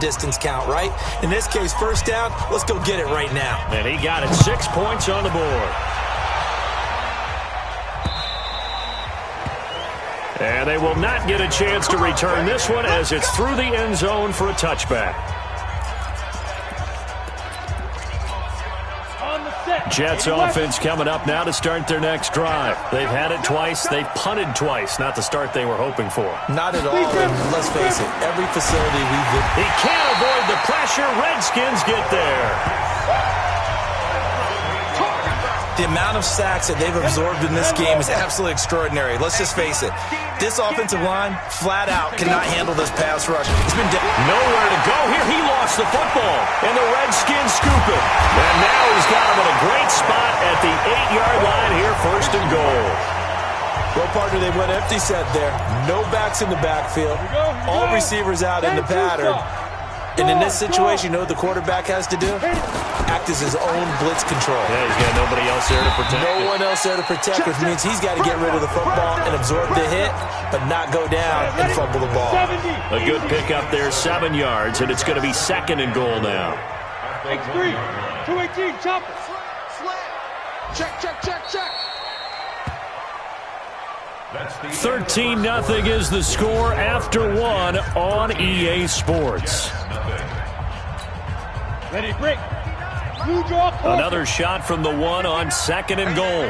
distance count, right? In this case, first down, let's go get it right now. And he got it. 6 points on the board. And they will not get a chance to return this one as it's through the end zone for a touchback. Jets offense coming up now to start their next drive. They've had it twice. They've punted twice. Not the start they were hoping for. Not at all. And let's face it, every facility we've been... He can't avoid the pressure. Redskins get there. The amount of sacks that they've absorbed in this game is absolutely extraordinary. Let's just face it. This offensive line, flat out, cannot handle this pass rush. It's been nowhere to go here. He lost the football, and the Redskins scoop it. And now he's got him in a great spot at the 8-yard line here, 1st and goal. Well, partner, they went empty set there. No backs in the backfield. All receivers out in the pattern. And in this situation, you know what the quarterback has to do? Act as his own blitz control. Yeah, he's got nobody else there to protect. No one else there to protect, which means he's got to get rid of the football and absorb the hit, but not go down and fumble the ball. A good pickup there, 7 yards, and it's going to be 2nd and goal now. X3, 218, chopper. Check, check, check, check. 13-0 is the score after 1 on EA Sports. Ready, break. Another shot from the 1 on 2nd and goal.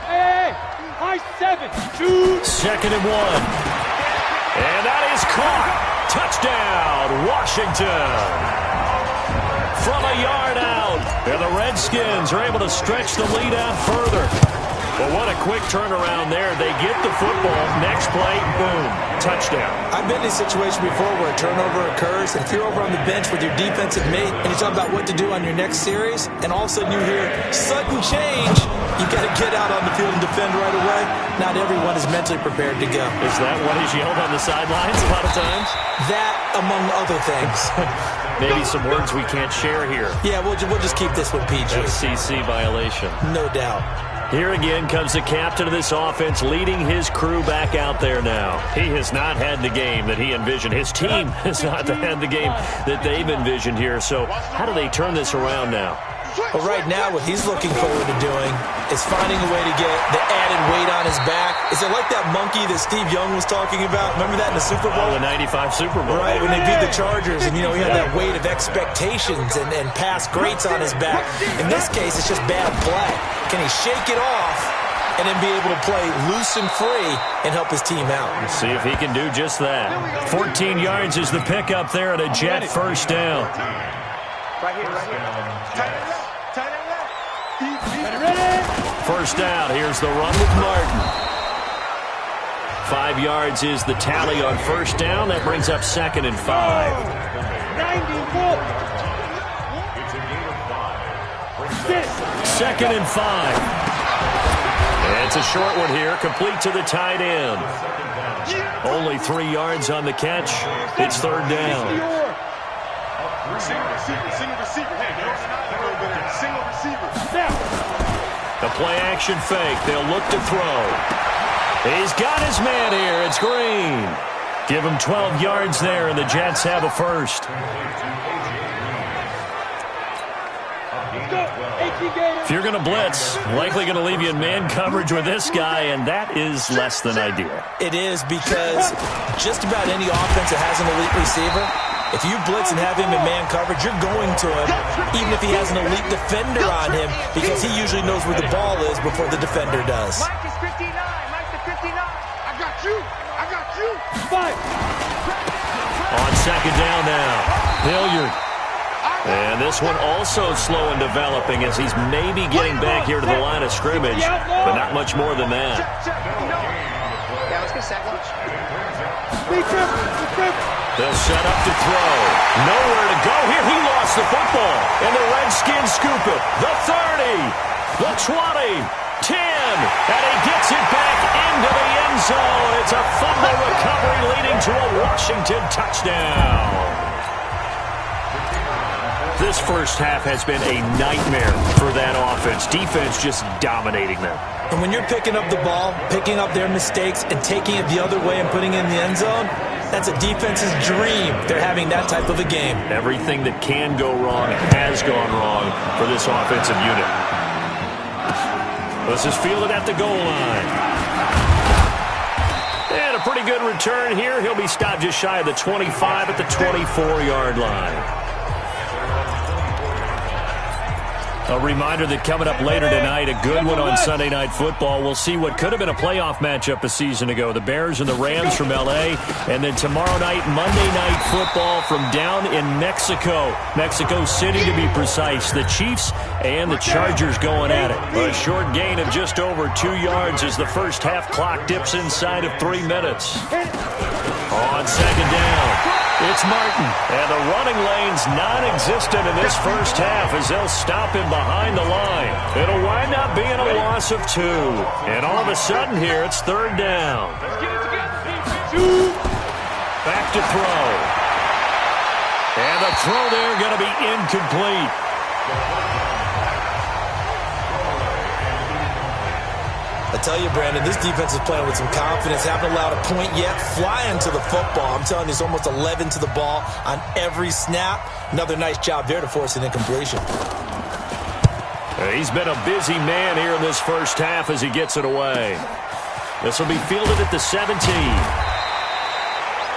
Hey, high 7, 2. 2nd and 1. And that is caught. Touchdown, Washington. From a yard out. And the Redskins are able to stretch the lead out further. Well, what a quick turnaround there. They get the football. Next play, boom, touchdown. I've been in a situation before where a turnover occurs, and if you're over on the bench with your defensive mate and you're talking about what to do on your next series, and all of a sudden you hear sudden change, you got to get out on the field and defend right away. Not everyone is mentally prepared to go. Is that what is yelled on the sidelines a lot of times? That, among other things. Maybe some words we can't share here. Yeah, we'll just keep this one PG. FCC violation. No doubt. Here again comes the captain of this offense leading his crew back out there now. He has not had the game that he envisioned. His team has not had the game that they've envisioned here. So how do they turn this around now? Well, right now what he's looking forward to doing is finding a way to get the added weight on his back. Is it like that monkey that Steve Young was talking about? Remember that in the Super Bowl? The 95 Super Bowl. Right, when they beat the Chargers, and, he had that weight of expectations and past greats on his back. In this case, it's just bad play. Can he shake it off and then be able to play loose and free and help his team out? Let's see if he can do just that. 14 yards is the pickup there at a Jet first down. Right here, right here. Tight end left. Ready. First down. Here's the run with Martin. 5 yards is the tally on first down. That brings up 2nd and 5. 94. 2nd and 5. And it's a short one here, complete to the tight end. Only 3 yards on the catch. It's 3rd down. Single receiver. Single receiver. The play action fake. They'll look to throw. He's got his man here. It's Green. Give him 12 yards there, and the Jets have a first. If you're going to blitz, likely going to leave you in man coverage with this guy, and that is less than ideal. It is, because just about any offense that has an elite receiver, if you blitz and have him in man coverage, you're going to him, even if he has an elite defender on him, because he usually knows where the ball is before the defender does. Mike is 59. Mike is 59. I got you. I got you. 5. On 2nd down now, Hilliard. And this one also slow in developing as he's maybe getting back here to the line of scrimmage, but not much more than that. Yeah, let's get sack lunch. They'll set up to throw. Nowhere to go here. He lost the football. And the Redskins scoop it. The 30. The 20. 10. And he gets it back into the end zone. It's a fumble recovery leading to a Washington touchdown. This first half has been a nightmare for that offense. Defense just dominating them. And when you're picking up the ball, picking up their mistakes, and taking it the other way and putting it in the end zone, That's a defense's dream. They're having that type of a game. Everything that can go wrong has gone wrong for this offensive unit. This is fielded at the goal line. And a pretty good return here. He'll be stopped just shy of the 25 at the 24-yard line. A reminder that coming up later tonight, a good one on Sunday Night Football. We'll see what could have been a playoff matchup a season ago. The Bears and the Rams from L.A. And then tomorrow night, Monday Night Football from down in Mexico. Mexico City, to be precise. The Chiefs and the Chargers going at it. A short gain of just over 2 yards as the first half clock dips inside of 3 minutes. On second down, it's Martin. And the running lane's non-existent in this first half as they'll stop him behind the line. It'll wind up being a loss of 2. And all of a sudden here, it's third down. Back to throw. And the throw there going to be incomplete. I tell you, Brandon, this defense is playing with some confidence. Haven't allowed a point yet. Flying to the football. I'm telling you, it's almost 11 to the ball on every snap. Another nice job there to force an incompletion. He's been a busy man here in this first half as he gets it away. This will be fielded at the 17.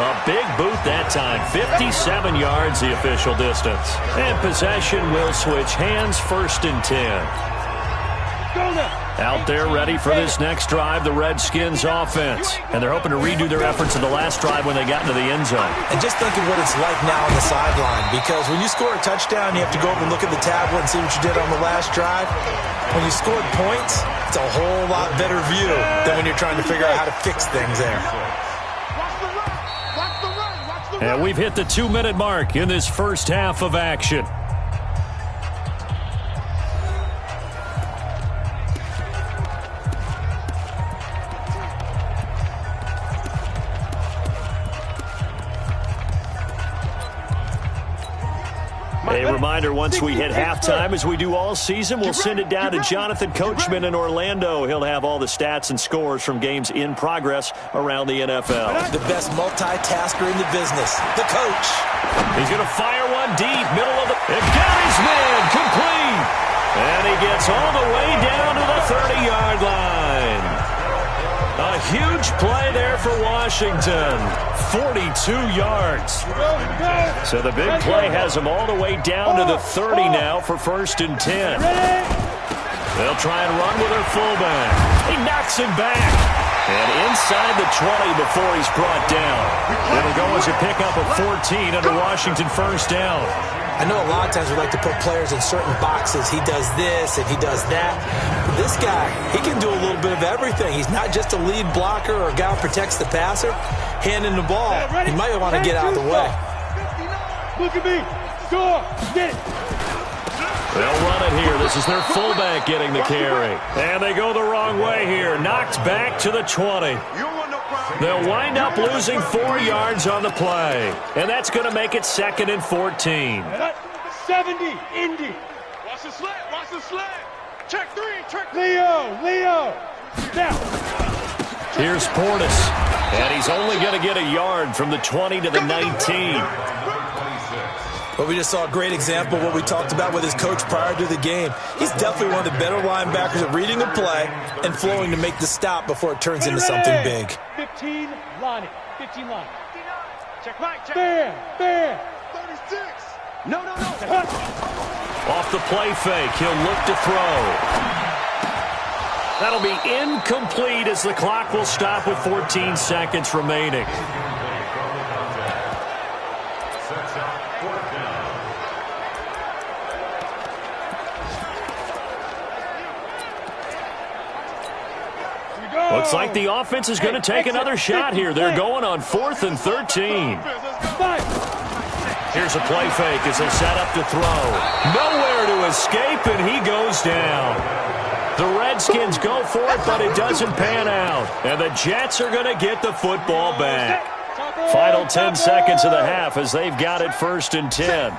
A big boot that time. 57 yards the official distance. And possession will switch hands, first and 10. Out there ready for this next drive, the Redskins offense. And they're hoping to redo their efforts in the last drive when they got into the end zone. And just think of what it's like now on the sideline, because when you score a touchdown, you have to go over and look at the tablet and see what you did on the last drive. When you scored points, it's a whole lot better view than when you're trying to figure out how to fix things there. And we've hit the 2-minute mark in this first half of action. A reminder, once we hit halftime, as we do all season, we'll send it down to Jonathan Coachman in Orlando. He'll have all the stats and scores from games in progress around the NFL. The best multitasker in the business, the coach. He's going to fire one deep, middle of the... It got his man, complete. And he gets all the way down to the 30-yard line. A huge play there for Washington. 42 yards. So the big play has him all the way down to the 30 now for first and 10. They'll try and run with their fullback. He knocks him back. And inside the 20 before he's brought down. It'll go as a pickup of 14 and a Washington first down. I know a lot of times we like to put players in certain boxes. He does this and he does that. This guy, he can do a little bit of everything. He's not just a lead blocker or a guy who protects the passer. Handing the ball, he might want to get out of the way. Look at me. Score. Get it. They'll run it here. This is their fullback getting the carry. And they go the wrong way here. Knocked back to the 20. They'll wind up losing 4 yards on the play. And that's going to make it second and 14. 70, Indy. Watch the slant, watch the slant. Check 3, check Leo. Now. Here's Portis. And he's only going to get a yard from the 20 to the 19. But we just saw a great example of what we talked about with his coach prior to the game. He's definitely one of the better linebackers at reading a play and flowing to make the stop before it turns into something big. 15, Lonnie. 15, Lonnie. Check Mike, check. Fair. 36. No. Off the play fake, he'll look to throw. That'll be incomplete as the clock will stop with 14 seconds remaining. Looks like the offense is going to take another shot here. They're going on 4th and 13. Here's a play fake as they set up to throw. Nowhere to escape, and he goes down. The Redskins go for it, but it doesn't pan out. And the Jets are going to get the football back. Final 10 seconds of the half as they've got it 1st and 10.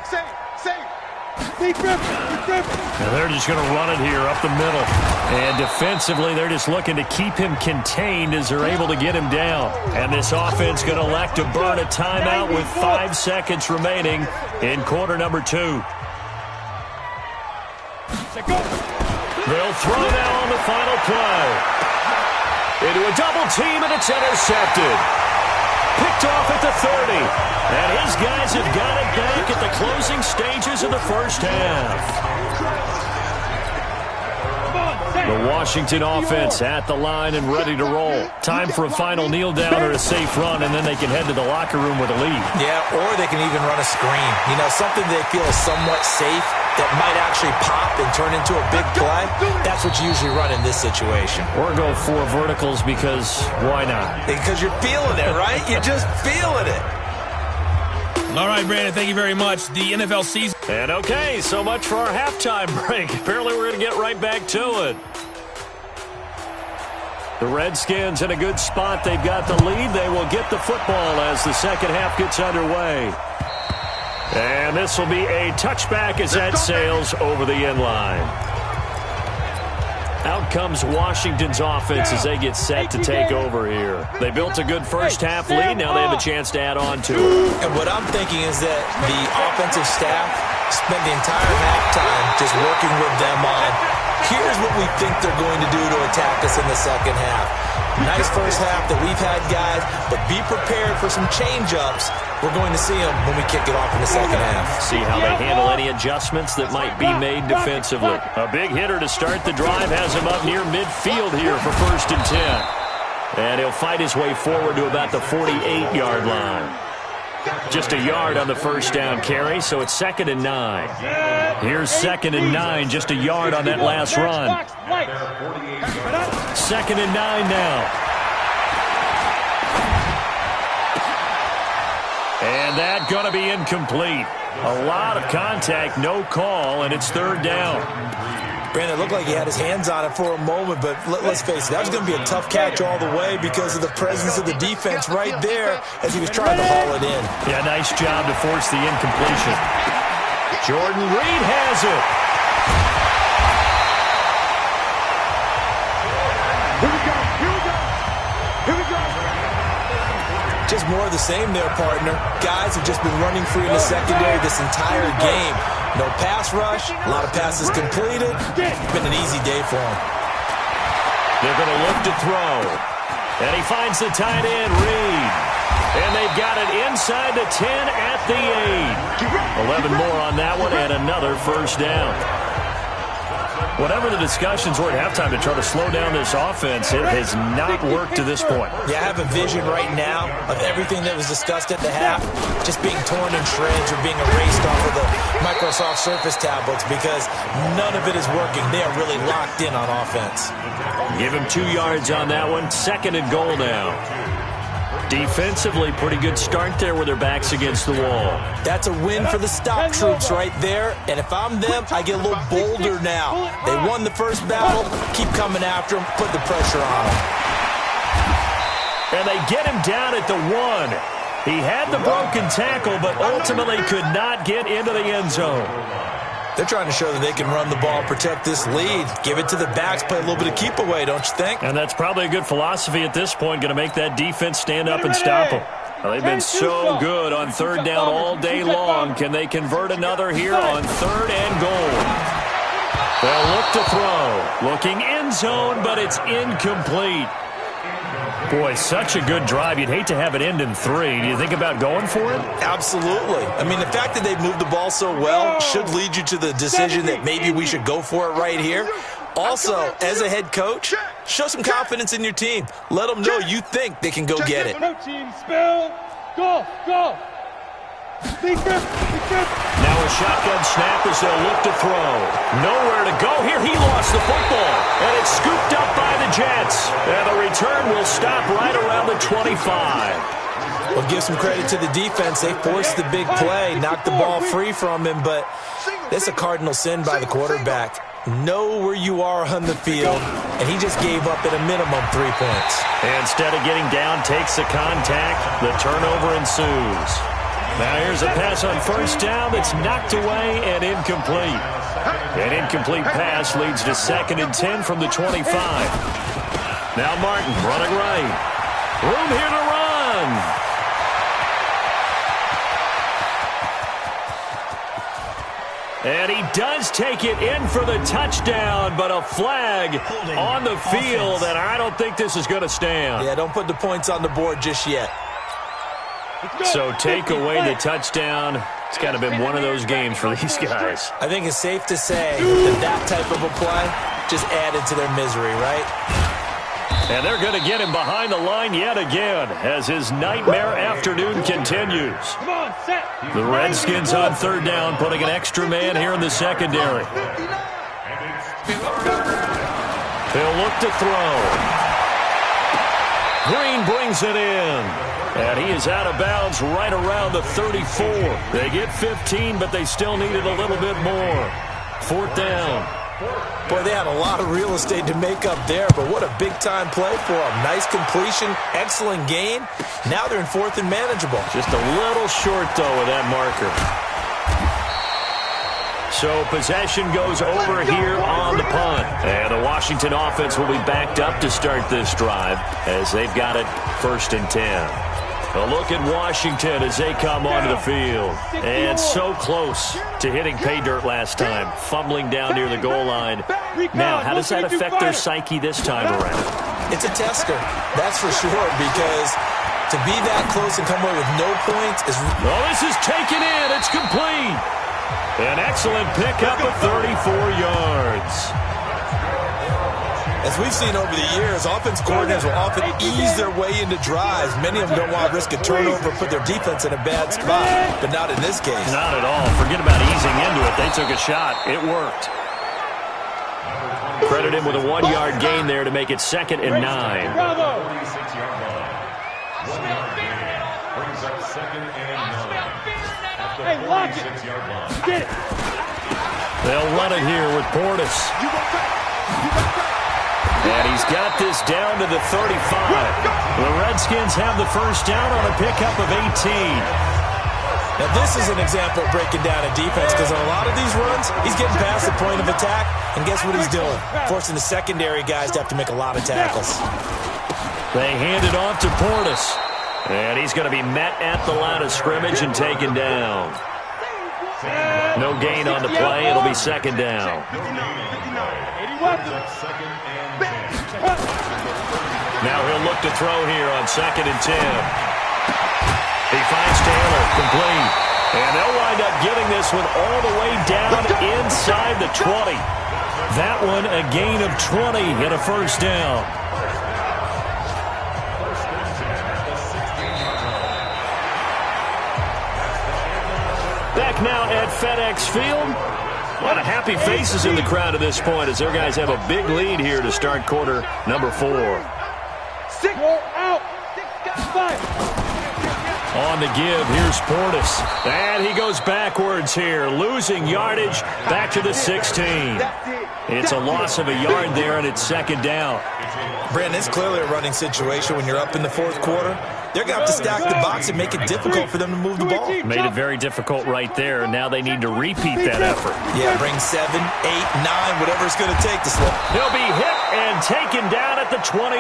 And they're just going to run it here up the middle. And defensively, they're just looking to keep him contained as they're able to get him down. And this offense going to elect to burn a timeout with 5 seconds remaining in quarter number 2. They'll throw now on the final play. Into a double team, and it's intercepted. Picked off at the 30. And his guys have got it back at the closing stages of the first half. The Washington offense at the line and ready to roll. Time for a final kneel down or a safe run, and then they can head to the locker room with a lead. Yeah, or they can even run a screen. You know, something they feel is somewhat safe that might actually pop and turn into a big play. That's what you usually run in this situation. Or go 4 verticals because why not? Because you're feeling it, right? You're just feeling it. All right, Brandon, thank you very much. The NFL season. And okay, so much for our halftime break. Apparently we're going to get right back to it. The Redskins in a good spot. They've got the lead. They will get the football as the second half gets underway. And this will be a touchback as that sails over the end line. Out comes Washington's offense as they get set to take over here. They built a good first half lead. Now they have a chance to add on to it. And what I'm thinking is that the offensive staff spent the entire halftime just working with them on, here's what we think they're going to do to attack us in the second half. Nice first half that we've had, guys, but be prepared for some change-ups. We're going to see them when we kick it off in the second half. See how they handle any adjustments that might be made defensively. A big hitter to start the drive has him up near midfield here for 1st and 10. And he'll fight his way forward to about the 48-yard line. Just a yard on the first down carry, so it's 2nd and 9. Here's 2nd and 9, just a yard on that last run. 2nd and 9 now. And that going to be incomplete. A lot of contact, no call, and it's 3rd down. Brandon, it looked like he had his hands on it for a moment, but let's face it, that was going to be a tough catch all the way because of the presence of the defense right there as he was trying to haul it in. Yeah, nice job to force the incompletion. Jordan Reed has it. Just more of the same there, partner. Guys have just been running free in the secondary this entire game. No pass rush, a lot of passes completed. It's been an easy day for him. They're going to look to throw. And he finds the tight end, Reed. And they've got it inside the 10 at the 8. 11 more on that one and another first down. Whatever the discussions were at halftime to try to slow down this offense, it has not worked to this point. Yeah, I have a vision right now of everything that was discussed at the half just being torn in shreds or being erased off of the Microsoft Surface tablets because none of it is working. They are really locked in on offense. Give him 2 yards on that one. 2nd and goal now. Defensively, pretty good start there with their backs against the wall. That's a win for the stop troops right there. And if I'm them, I get a little bolder now. They won the first battle. Keep coming after them. Put the pressure on them. And they get him down at the 1. He had the broken tackle, but ultimately could not get into the end zone. They're trying to show that they can run the ball, protect this lead. Give it to the backs, play a little bit of keep away, don't you think? And that's probably a good philosophy at this point, going to make that defense stand up and stop them. Well, they've been so good on 3rd down all day long. Can they convert another here on 3rd and goal? They'll look to throw. Looking end zone, but it's incomplete. Boy, such a good drive. You'd hate to have it end in 3. Do you think about going for it? Absolutely. I mean, the fact that they've moved the ball so well should lead you to the decision that maybe we should go for it right here. Also, as a head coach, show some confidence in your team. Let them know you think they can go get it. Now a shotgun snap as they'll look to throw. Nowhere to go here. He lost the football. And it's scooped up by the Jets. And the return will stop right around the 25. Well, give some credit to the defense. They forced the big play, knocked the ball free from him, but that's a cardinal sin by the quarterback. Know where you are on the field, and he just gave up at a minimum 3 points. Instead of getting down, takes the contact. The turnover ensues. Now here's a pass on first down that's knocked away and incomplete. An incomplete pass leads to 2nd and 10 from the 25. Now Martin running right. Room here to run. And he does take it in for the touchdown, but a flag on the field, and I don't think this is going to stand. Yeah, don't put the points on the board just yet. So take away the touchdown. It's kind of been one of those games for these guys. I think it's safe to say that type of a play just added to their misery, right? And they're going to get him behind the line yet again as his nightmare afternoon continues. Come on, set. The Redskins on 3rd down, putting an extra man here in the secondary. He'll look to throw. Green brings it in. And he is out of bounds right around the 34. They get 15, but they still needed a little bit more. 4th down. Boy, they had a lot of real estate to make up there, but what a big-time play for them. Nice completion, excellent gain. Now they're in 4th and manageable. Just a little short, though, of that marker. So possession goes over here on the punt. And the Washington offense will be backed up to start this drive as they've got it 1st and 10. A look at Washington as they come onto the field. And so close to hitting pay dirt last time, fumbling down near the goal line. Now, how does that affect their psyche this time around? It's a tester, that's for sure, because to be that close and come away with no points is... Oh, this is taken in. It's complete. An excellent pickup of 34 yards. As we've seen over the years, offense coordinators will often ease their way into drives. Many of them don't want to risk a turnover or put their defense in a bad spot, but not in this case. Not at all. Forget about easing into it. They took a shot. It worked. Credit him with a 1-yard gain there to make it 2nd and 9. Bravo. Hey, lock it. Get it. They'll run it here with Portis. And he's got this down to the 35. The Redskins have the first down on a pickup of 18. Now, this is an example of breaking down a defense, because on a lot of these runs, he's getting past the point of attack, and guess what he's doing? Forcing the secondary guys to have to make a lot of tackles. They hand it off to Portis. And he's going to be met at the line of scrimmage and taken down. No gain on the play. It'll be 2nd down. Now he'll look to throw here on 2nd and 10. He finds Taylor, complete. And they'll wind up getting this one all the way down inside the 20. That one a gain of 20 and a first down. Back now at FedEx Field. A lot of happy faces in the crowd at this point as their guys have a big lead here to start quarter number 4. 6 out. 5. On the give, here's Portis. And he goes backwards here, losing yardage back to the 16. It's a loss of a yard there, and it's 2nd down. Brandon, it's clearly a running situation when you're up in the 4th quarter. They're going to have to stack the box and make it difficult for them to move the ball. Made it very difficult right there. Now they need to repeat that effort. Yeah, bring 7, 8, 9, whatever it's going to take to slip. He'll be hit and taken down at the 21.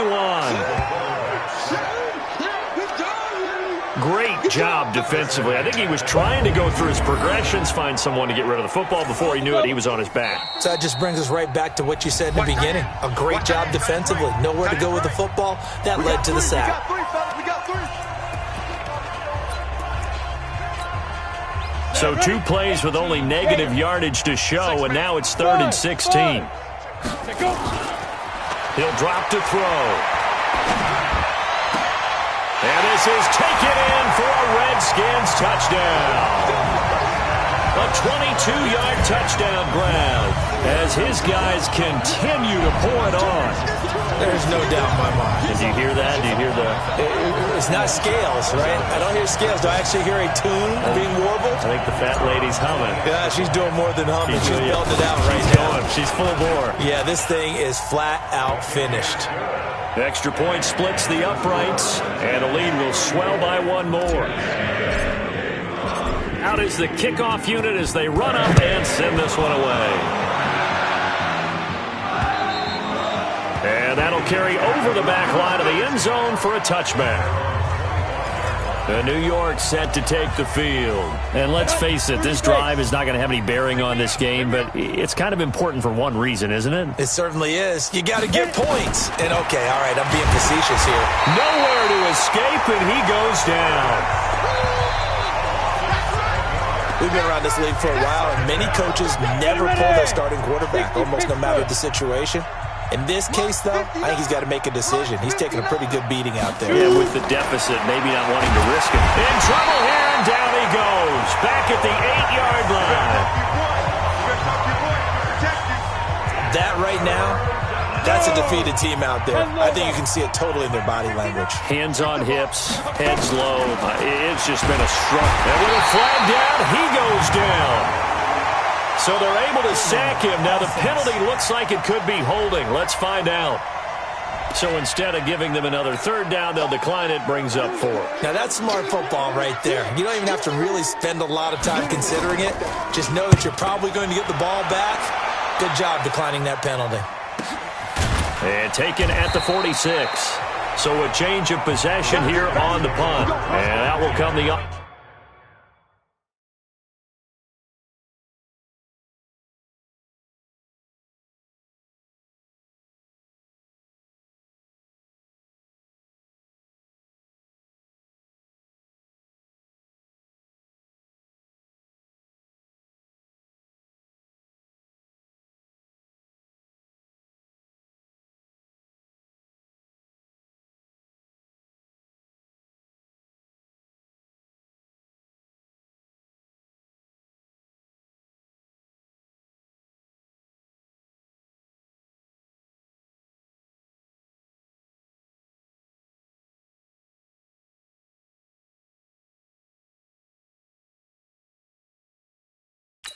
Great job defensively. I think he was trying to go through his progressions, find someone to get rid of the football. Before he knew it, he was on his back. So that just brings us right back to what you said in the beginning. A great job defensively. Nowhere to go with the football. That led to the sack. So 2 plays with only negative yardage to show, and now it's 3rd and 16. He'll drop to throw. And this is taken in for a Redskins touchdown. A 22-yard touchdown grab as his guys continue to pour it on. There's no doubt in my mind. Did you hear that? Did you hear the... It's not scales, right? I don't hear scales. Do I actually hear a tune being warbled? I think the fat lady's humming. Yeah, she's doing more than humming. She's belting it out right now. She's full bore. Yeah, this thing is flat out finished. The extra point splits the uprights, and the lead will swell by 1 more. Out is the kickoff unit as they run up and send this one away. And that'll carry over the back line of the end zone for a touchback. New York set to take the field. And let's face it, this drive is not going to have any bearing on this game, but it's kind of important for one reason, isn't it? It certainly is. You got to get points. And okay, all right, I'm being facetious here. Nowhere to escape, and he goes down. We've been around this league for a while, and many coaches never pull their starting quarterback, almost no matter the situation. In this case, though, I think he's got to make a decision. He's taking a pretty good beating out there. Yeah, with the deficit, maybe not wanting to risk it. In trouble here, and down he goes. Back at the 8-yard line. That right now, that's a defeated team out there. I think you can see it totally in their body language. Hands on hips, heads low. It's just been a struggle. And with a flag down, he goes down. So they're able to sack him. Now the penalty looks like it could be holding. Let's find out. So instead of giving them another third down, they'll decline it, brings up 4. Now that's smart football right there. You don't even have to really spend a lot of time considering it. Just know that you're probably going to get the ball back. Good job declining that penalty. And taken at the 46. So a change of possession here on the punt. And that will come the...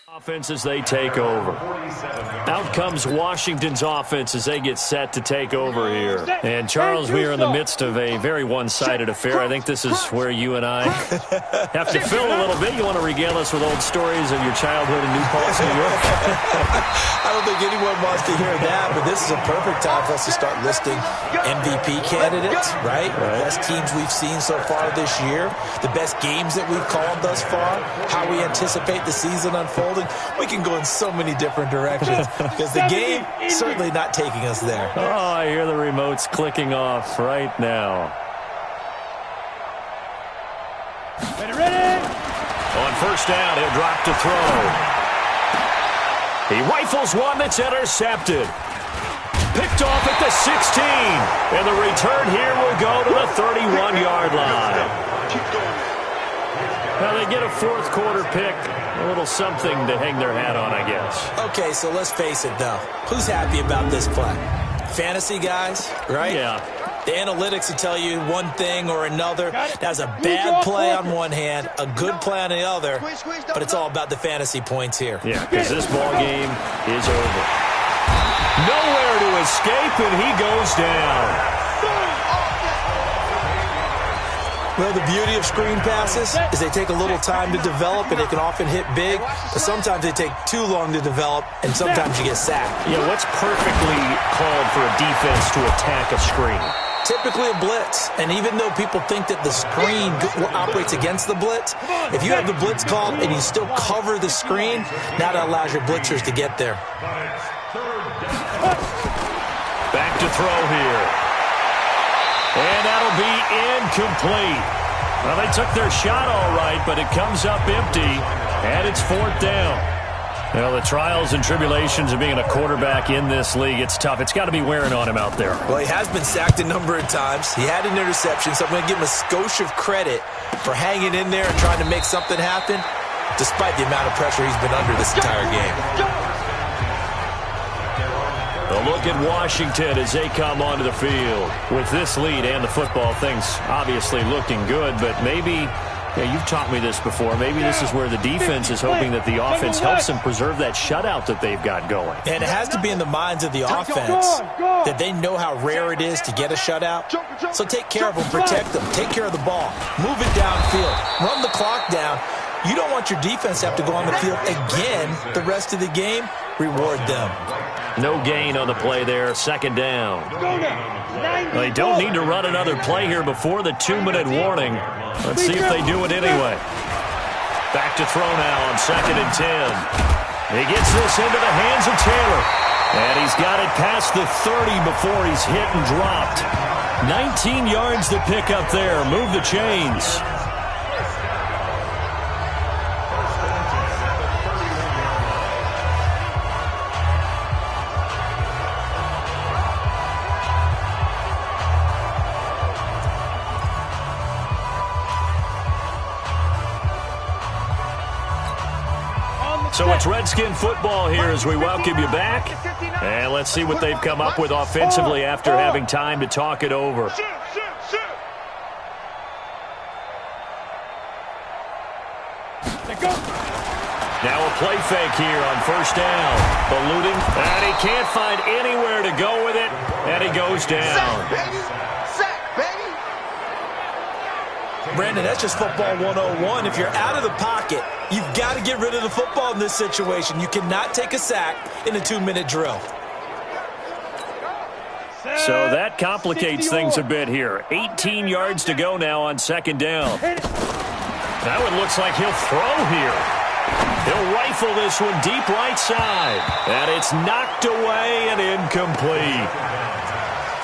Offense as they take over. Out comes Washington's offense as they get set to take over here. And, Charles, we are in the midst of a very one-sided affair. I think this is where you and I have to fill a little bit. You want to regale us with old stories of your childhood in New Paltz, New York? I don't think anyone wants to hear that, but this is a perfect time for us to start listing MVP candidates, right? The best teams we've seen so far this year, the best games that we've called thus far, how we anticipate the season unfolding. We can go in so many different directions because the game certainly not taking us there. Oh, I hear the remotes clicking off right now. Ready? On first down, he'll drop to throw. He rifles one that's intercepted. Picked off at the 16. And the return here will go to the 31-yard line. Keep going. Now they get a fourth quarter pick. A little something to hang their hat on, I guess. Okay, so let's face it, though. Who's happy about this play? Fantasy guys, right? Yeah. The analytics will tell you one thing or another. That's a bad play on one hand, a good play on the other, but it's all about the fantasy points here. Yeah, because this ball game is over. Nowhere to escape, and he goes down. Well, the beauty of screen passes is they take a little time to develop, and they can often hit big, but sometimes they take too long to develop, and sometimes you get sacked. Yeah, what's perfectly called for a defense to attack a screen? Typically a blitz, and even though people think that the screen operates against the blitz, if you have the blitz called and you still cover the screen, now that allows your blitzers to get there. Back to throw here. And that'll be incomplete. Well, they took their shot all right, but it comes up empty, and it's fourth down. Well, the trials and tribulations of being a quarterback in this league, it's tough. It's got to be wearing on him out there. Well, he has been sacked a number of times. He had an interception, so I'm going to give him a skosh of credit for hanging in there and trying to make something happen, despite the amount of pressure he's been under this entire game. A look at Washington as they come onto the field. With this lead and the football, things obviously looking good, but maybe, you've taught me this before, maybe this is where the defense is hoping that the offense helps them preserve that shutout that they've got going. And it has to be in the minds of the offense that they know how rare it is to get a shutout. So take care of them, protect them, take care of the ball, move it downfield, run the clock down. You don't want your defense to have to go on the field again the rest of the game. Reward them. No gain on the play there, second down. They don't need to run another play here before the 2-minute warning. Let's see if they do it anyway. Back to throw now on 2nd and 10. He gets this into the hands of Taylor. And he's got it past the 30 before he's hit and dropped. 19 yards to pick up there. Move the chains. So it's Redskin football here as we welcome you back. And let's see what they've come up with offensively after having time to talk it over. Now a play fake here on first down. Ballooning, and he can't find anywhere to go with it, and he goes down. Brandon, that's just football 101. If you're out of the pocket, you've got to get rid of the football in this situation. You cannot take a sack in a 2-minute drill. So that complicates things a bit here. 18 yards to go now on 2nd down. That one looks like he'll throw here. He'll rifle this one deep right side. And it's knocked away and incomplete.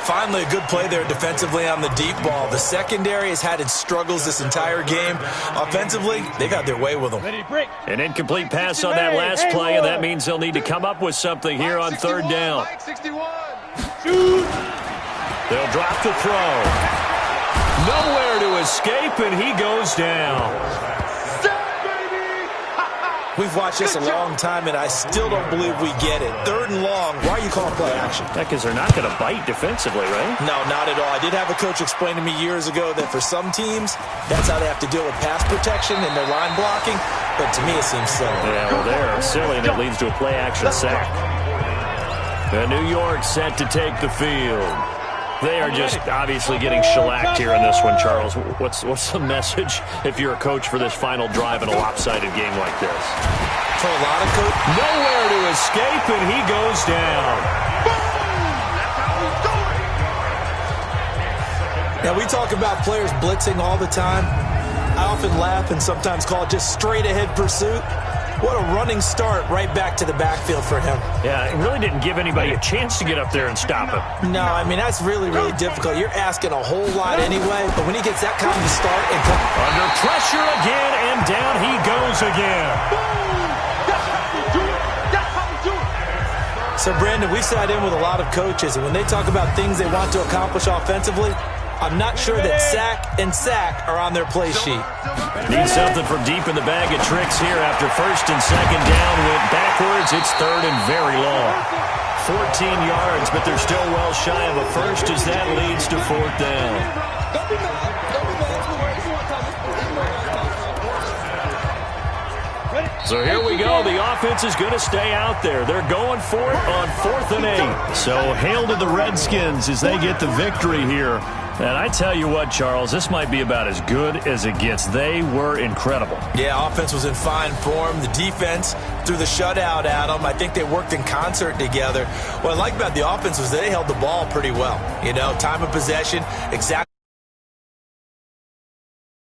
Finally, a good play there defensively on the deep ball. The secondary has had its struggles this entire game. Offensively, they got their way with them. An incomplete pass on that last play, and that means they'll need to come up with something here on 3rd down. They'll drop the throw. Nowhere to escape, and he goes down. We've watched this a long time, and I still don't believe we get it. 3rd and long. Why are you calling play action? Yeah, because they're not going to bite defensively, right? No, not at all. I did have a coach explain to me years ago that for some teams, that's how they have to deal with pass protection and their line blocking. But to me, it seems silly. Yeah, well, they're silly, and it leads to a play action sack. And New York set to take the field. They are just obviously getting shellacked here in this one, Charles. What's the message if you're a coach for this final drive in a lopsided game like this? For a lot of coaches, nowhere to escape, and he goes down. Now, we talk about players blitzing all the time. I often laugh and sometimes call it just straight-ahead pursuit. What a running start right back to the backfield for him. Yeah, it really didn't give anybody a chance to get up there and stop him. No, I mean, that's really, really difficult. You're asking a whole lot anyway, but when he gets that kind of start and under pressure again, and down he goes again. So, Brandon, we sat in with a lot of coaches, and when they talk about things they want to accomplish offensively, I'm not sure that sack and sack are on their play sheet. Need something from deep in the bag of tricks here after 1st and 2nd down. Went backwards. It's 3rd and very long. 14 yards, but they're still well shy of a first as that leads to 4th down. So here we go. The offense is going to stay out there. They're going for it on 4th and 8. So hail to the Redskins as they get the victory here. And I tell you what, Charles, this might be about as good as it gets. They were incredible. Yeah, offense was in fine form. The defense threw the shutout at them. I think they worked in concert together. What I like about the offense was they held the ball pretty well. You know, time of possession, exactly.